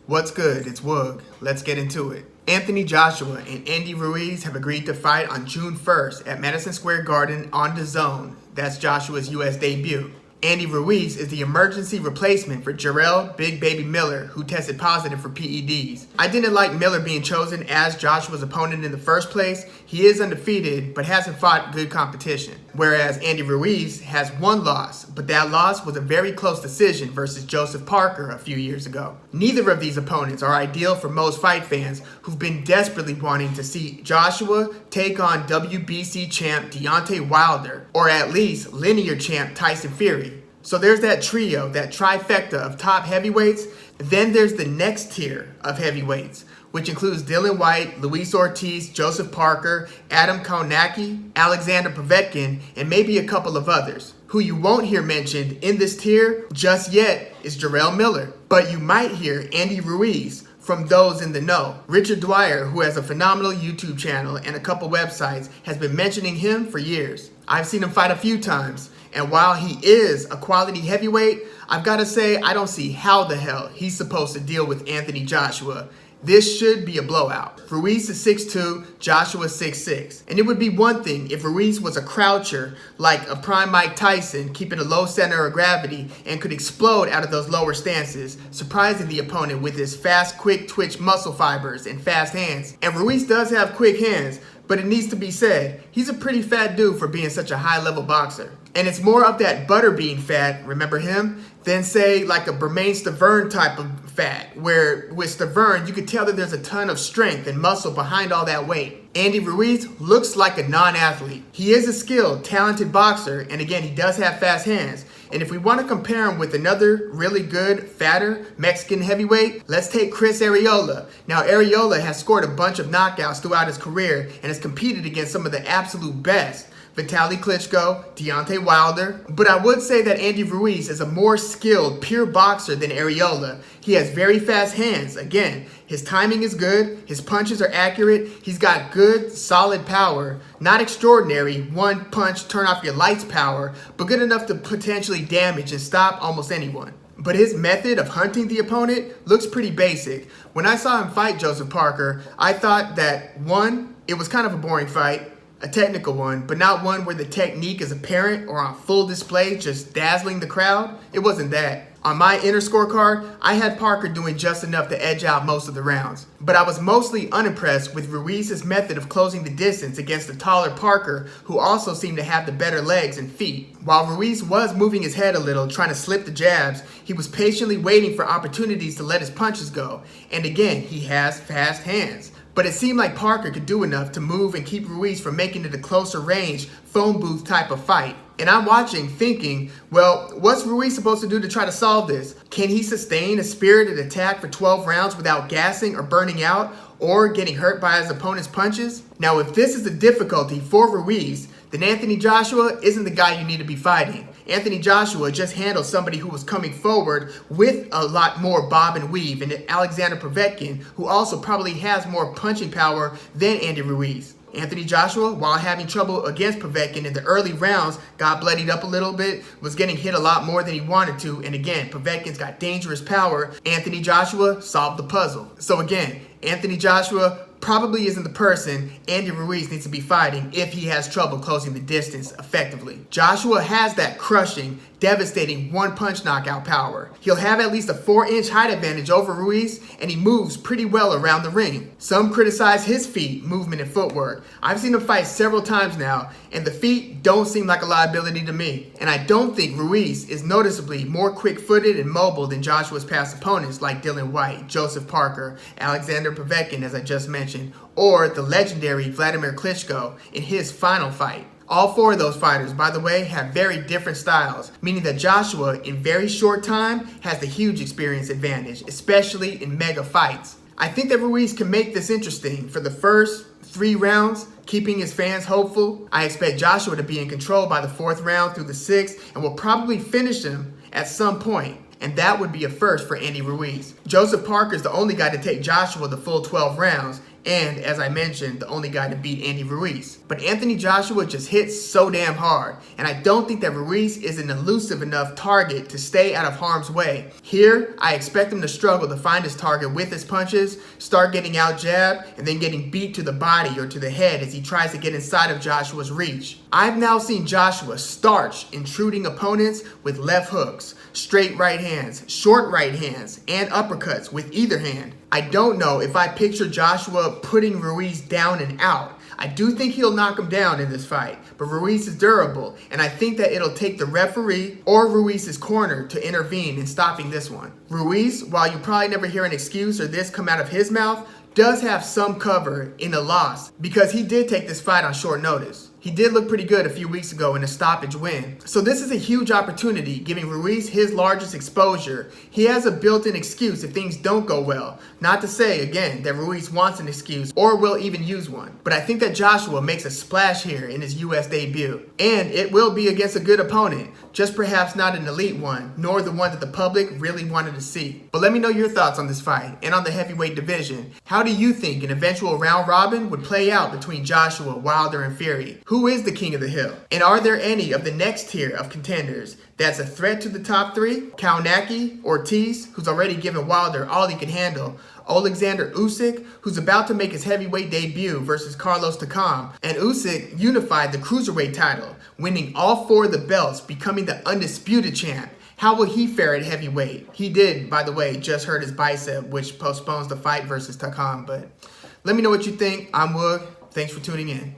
What's good? It's Woog. Let's get into it. Anthony Joshua and Andy Ruiz have agreed to fight on June 1st at Madison Squared Garden on DAZN. That's Joshua's U.S. debut. Andy Ruiz is the emergency replacement for Jarrell Big Baby Miller, who tested positive for PEDs. I didn't like Miller being chosen as Joshua's opponent in the first place. He is undefeated, but hasn't fought good competition. Whereas Andy Ruiz has one loss, but that loss was a very close decision versus Joseph Parker a few years ago. Neither of these opponents are ideal for most fight fans who've been desperately wanting to see Joshua take on WBC champ Deontay Wilder, or at least linear champ Tyson Fury. So there's that trio, that trifecta of top heavyweights. Then there's the next tier of heavyweights, which includes Dillian Whyte, Luis Ortiz, Joseph Parker, Adam Kownacki, Alexander Povetkin, and maybe a couple of others. Who you won't hear mentioned in this tier just yet is Jarrell Miller, but you might hear Andy Ruiz from those in the know. Richard Dwyer, who has a phenomenal YouTube channel and a couple websites, has been mentioning him for years. I've seen him fight a few times, and while he is a quality heavyweight, I've got to say I don't see how the hell he's supposed to deal with Anthony Joshua. This should be a blowout. Ruiz is 6'2", Joshua is 6'6". And it would be one thing if Ruiz was a croucher like a prime Mike Tyson, keeping a low center of gravity and could explode out of those lower stances, surprising the opponent with his fast, quick twitch muscle fibers and fast hands. And Ruiz does have quick hands, but it needs to be said, he's a pretty fat dude for being such a high-level boxer. And it's more of that butterbean fat, remember him, than say like a Bermain Stavern type of fat, where with Stavern you could tell that there's a ton of strength and muscle behind all that weight. Andy Ruiz looks like a non-athlete. He is a skilled, talented boxer, and again, he does have fast hands. And if we want to compare him with another really good, fatter Mexican heavyweight, let's take Chris Arreola. Now, Arreola has scored a bunch of knockouts throughout his career and has competed against some of the absolute best. Vitaly Klitschko, Deontay Wilder. But I would say that Andy Ruiz is a more skilled, pure boxer than Arreola. He has very fast hands. Again, his timing is good, his punches are accurate, he's got good, solid power. Not extraordinary, one punch, turn off your lights power, but good enough to potentially damage and stop almost anyone. But his method of hunting the opponent looks pretty basic. When I saw him fight Joseph Parker, I thought that, one, it was kind of a boring fight, a technical one, but not one where the technique is apparent or on full display, just dazzling the crowd. It wasn't that. On my inner scorecard, I had Parker doing just enough to edge out most of the rounds. But I was mostly unimpressed with Ruiz's method of closing the distance against the taller Parker, who also seemed to have the better legs and feet. While Ruiz was moving his head a little, trying to slip the jabs, he was patiently waiting for opportunities to let his punches go. And again, he has fast hands. But it seemed like Parker could do enough to move and keep Ruiz from making it a closer range, phone booth type of fight. And I'm watching thinking, well, what's Ruiz supposed to do to try to solve this? Can he sustain a spirited attack for 12 rounds without gassing or burning out or getting hurt by his opponent's punches? Now, if this is the difficulty for Ruiz, then Anthony Joshua isn't the guy you need to be fighting. Anthony Joshua just handled somebody who was coming forward with a lot more bob and weave, and Alexander Povetkin, who also probably has more punching power than Andy Ruiz. Anthony Joshua, while having trouble against Povetkin in the early rounds, got bloodied up a little bit, was getting hit a lot more than he wanted to, and again, Povetkin's got dangerous power. Anthony Joshua solved the puzzle. So again, Anthony Joshua probably isn't the person Andy Ruiz needs to be fighting if he has trouble closing the distance effectively. Joshua has that crushing, devastating one-punch knockout power. He'll have at least a 4-inch height advantage over Ruiz, and he moves pretty well around the ring. Some criticize his feet, movement, and footwork. I've seen him fight several times now, and the feet don't seem like a liability to me. And I don't think Ruiz is noticeably more quick-footed and mobile than Joshua's past opponents like Dillian Whyte, Joseph Parker, Alexander Povetkin, as I just mentioned, or the legendary Vladimir Klitschko in his final fight. All four of those fighters, by the way, have very different styles, meaning that Joshua, in very short time, has the huge experience advantage, especially in mega fights. I think that Ruiz can make this interesting for the first 3 rounds, keeping his fans hopeful. I expect Joshua to be in control by the 4th round through the 6th, and will probably finish him at some point. And that would be a first for Andy Ruiz. Joseph Parker is the only guy to take Joshua the full 12 rounds, and as I mentioned, the only guy to beat Andy Ruiz. But Anthony Joshua just hits so damn hard, and I don't think that Ruiz is an elusive enough target to stay out of harm's way. Here, I expect him to struggle to find his target with his punches, start getting out jabbed, and then getting beat to the body or to the head as he tries to get inside of Joshua's reach. I've now seen Joshua starch intruding opponents with left hooks, straight right hands, short right hands, and uppercuts with either hand. I don't know if I picture Joshua putting Ruiz down and out. I do think he'll knock him down in this fight, but Ruiz is durable, and I think that it'll take the referee or Ruiz's corner to intervene in stopping this one. Ruiz, while you probably never hear an excuse or this come out of his mouth, does have some cover in a loss because he did take this fight on short notice. He did look pretty good a few weeks ago in a stoppage win. So this is a huge opportunity, giving Ruiz his largest exposure. He has a built-in excuse if things don't go well. Not to say, again, that Ruiz wants an excuse or will even use one. But I think that Joshua makes a splash here in his US debut. And it will be against a good opponent, just perhaps not an elite one, nor the one that the public really wanted to see. But let me know your thoughts on this fight and on the heavyweight division. How do you think an eventual round robin would play out between Joshua, Wilder, and Fury? Who is the king of the hill? And are there any of the next tier of contenders that's a threat to the top three? Kaunaki, Ortiz, who's already given Wilder all he can handle, Alexander Usyk, who's about to make his heavyweight debut versus Carlos Takam, and Usyk unified the cruiserweight title, winning all 4 of the belts, becoming the undisputed champ. How will he fare at heavyweight? He did, by the way, just hurt his bicep, which postpones the fight versus Takam, but let me know what you think. I'm Woog. Thanks for tuning in.